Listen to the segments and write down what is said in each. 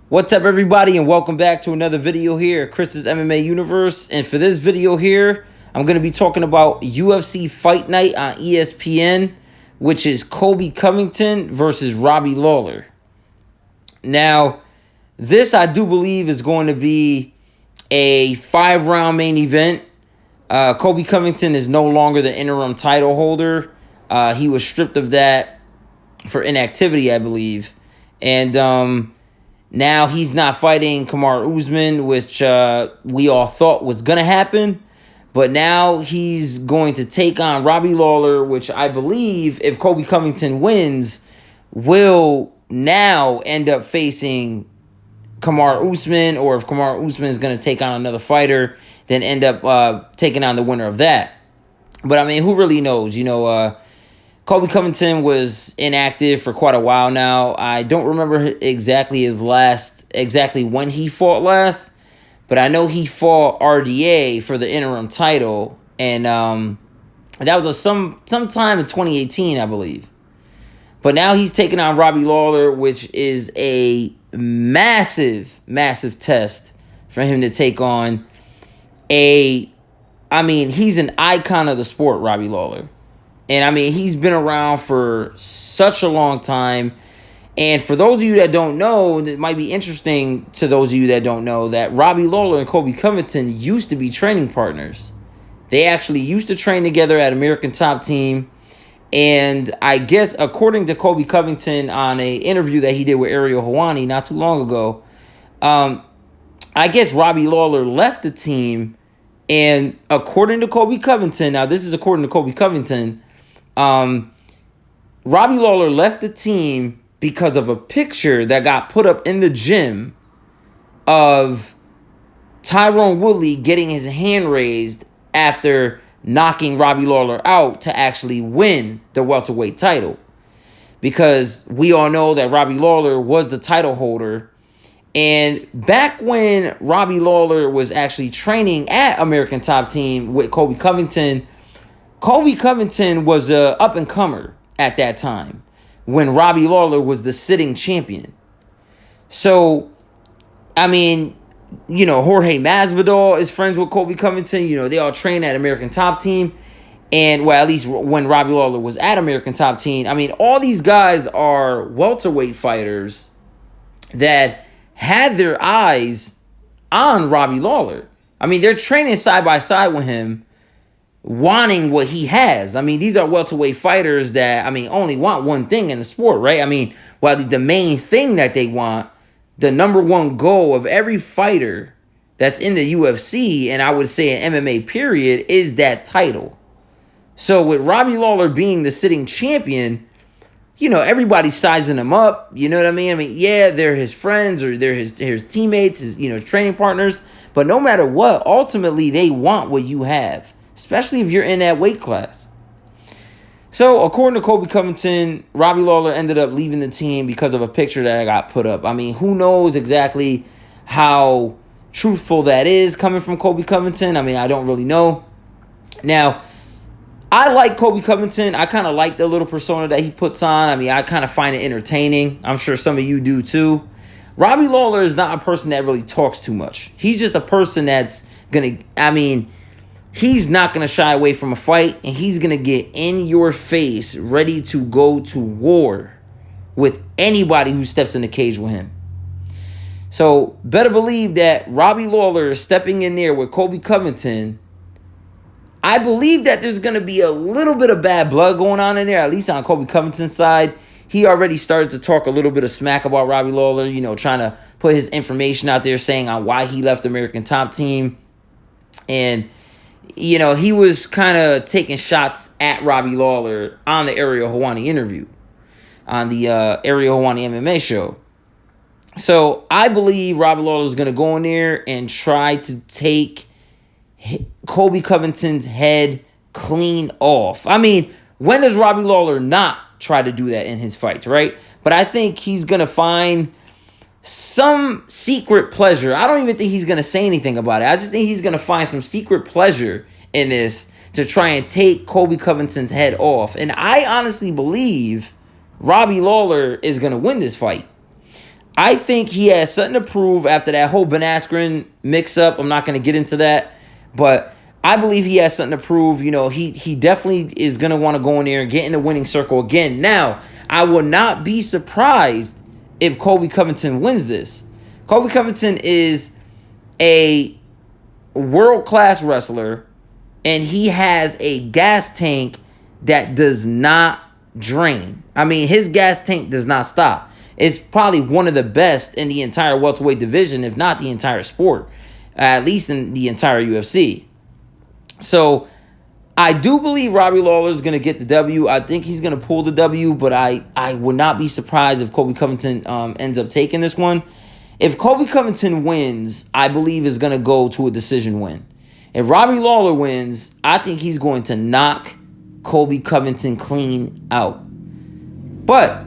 What's up, everybody, and welcome back to another video here at Chris's MMA Universe. And for this video here, I'm going to be talking about UFC Fight Night on ESPN, which is Colby Covington versus Robbie Lawler. Now, this I do believe is going to be a 5-round main event. Colby Covington is no longer the interim title holder. He was stripped of that for inactivity, I believe. And now he's not fighting Kamaru Usman, which we all thought was going to happen. But now he's going to take on Robbie Lawler, which I believe, if Colby Covington wins, will now end up facing Kamaru Usman. Or if Kamaru Usman is going to take on another fighter, then end up taking on the winner of that. But, I mean, who really knows? Colby Covington was inactive for quite a while now. I don't remember exactly when he fought last, but I know he fought RDA for the interim title, and that was sometime in 2018, I believe. But now he's taking on Robbie Lawler, which is a massive, massive test for him to take on he's an icon of the sport, Robbie Lawler. And, I mean, he's been around for such a long time. And for those of you that don't know, it might be interesting to those of you that don't know that Robbie Lawler and Colby Covington used to be training partners. They actually used to train together at American Top Team. And I guess, according to Colby Covington on an interview that he did with Ariel Helwani not too long ago, I guess Robbie Lawler left the team. And according to Colby Covington, now this is according to Colby Covington, Robbie Lawler left the team because of a picture that got put up in the gym of Tyron Woodley getting his hand raised after knocking Robbie Lawler out to actually win the welterweight title. Because we all know that Robbie Lawler was the title holder. And back when Robbie Lawler was actually training at American Top Team with Colby Covington was a up-and-comer at that time when Robbie Lawler was the sitting champion. So, I mean, Jorge Masvidal is friends with Colby Covington. They all train at American Top Team. And, well, at least when Robbie Lawler was at American Top Team. I mean, all these guys are welterweight fighters that had their eyes on Robbie Lawler. I mean, they're training side by side with him, wanting what he has. I mean, these are welterweight fighters that, only want one thing in the sport, right? I mean, well, the main thing that they want, the number one goal of every fighter that's in the UFC, and I would say in MMA period, is that title. So with Robbie Lawler being the sitting champion, everybody's sizing him up. You know what I mean? Yeah, they're his friends or they're his teammates, his training partners. But no matter what, ultimately they want what you have, especially if you're in that weight class. So according to Colby Covington, Robbie Lawler ended up leaving the team because of a picture that got put up. I mean, who knows exactly how truthful that is coming from Colby Covington? I don't really know. Now, I like Colby Covington. I kind of like the little persona that he puts on. I kind of find it entertaining. I'm sure some of you do too. Robbie Lawler is not a person that really talks too much. He's just a person that's going to, he's not going to shy away from a fight, and he's going to get in your face, ready to go to war with anybody who steps in the cage with him. So better believe that Robbie Lawler is stepping in there with Colby Covington. I believe that there's going to be a little bit of bad blood going on in there, at least on Colby Covington's side. He already started to talk a little bit of smack about Robbie Lawler, trying to put his information out there saying on why he left American Top Team. And, he was kind of taking shots at Robbie Lawler on the Ariel Helwani interview, on the Ariel Helwani MMA show. So I believe Robbie Lawler is going to go in there and try to take Colby Covington's head clean off. When does Robbie Lawler not try to do that in his fights, right? But I think he's going to find some secret pleasure. I don't even think he's going to say anything about it. I just think he's going to find some secret pleasure in this to try and take Colby Covington's head off. And I honestly believe Robbie Lawler is going to win this fight. I think he has something to prove after that whole Ben Askren mix-up. I'm not going to get into that, but I believe he has something to prove. You know, he definitely is going to want to go in there and get in the winning circle again. Now, I will not be surprised if Colby Covington wins this. Colby Covington is a world-class wrestler, and he has a gas tank that does not drain. I mean, his gas tank does not stop. It's probably one of the best in the entire welterweight division, if not the entire sport, at least in the entire UFC. So I do believe Robbie Lawler is going to get the W. I think he's going to pull the W, but I would not be surprised if Colby Covington ends up taking this one. If Colby Covington wins, I believe is going to go to a decision win. If Robbie Lawler wins, I think he's going to knock Colby Covington clean out. But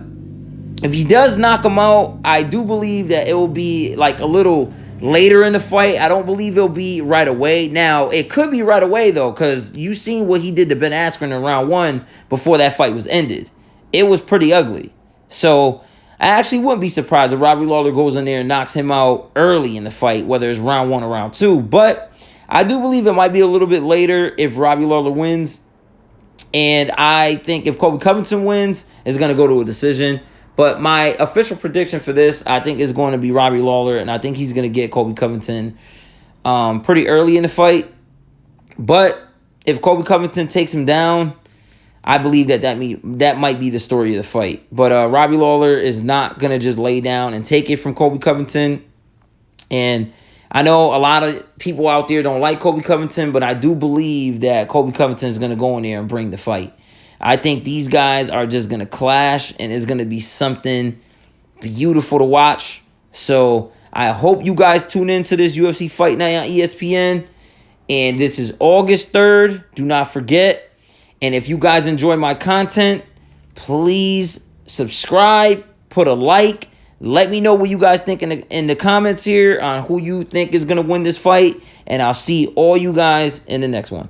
if he does knock him out, I do believe that it will be like a little later in the fight. I don't believe it'll be right away. Now, it could be right away, though, because you seen what he did to Ben Askren in round 1 before that fight was ended. It was pretty ugly. So I actually wouldn't be surprised if Robbie Lawler goes in there and knocks him out early in the fight, whether it's round 1 or round 2. But I do believe it might be a little bit later if Robbie Lawler wins. And I think if Colby Covington wins, it's going to go to a decision. But my official prediction for this, I think, is going to be Robbie Lawler. And I think he's going to get Colby Covington pretty early in the fight. But if Colby Covington takes him down, I believe that might be the story of the fight. But Robbie Lawler is not going to just lay down and take it from Colby Covington. And I know a lot of people out there don't like Colby Covington, but I do believe that Colby Covington is going to go in there and bring the fight. I think these guys are just going to clash, and it's going to be something beautiful to watch. So I hope you guys tune in to this UFC Fight Night on ESPN. And this is August 3rd. Do not forget. And if you guys enjoy my content, please subscribe, put a like. Let me know what you guys think in the comments here on who you think is going to win this fight. And I'll see all you guys in the next one.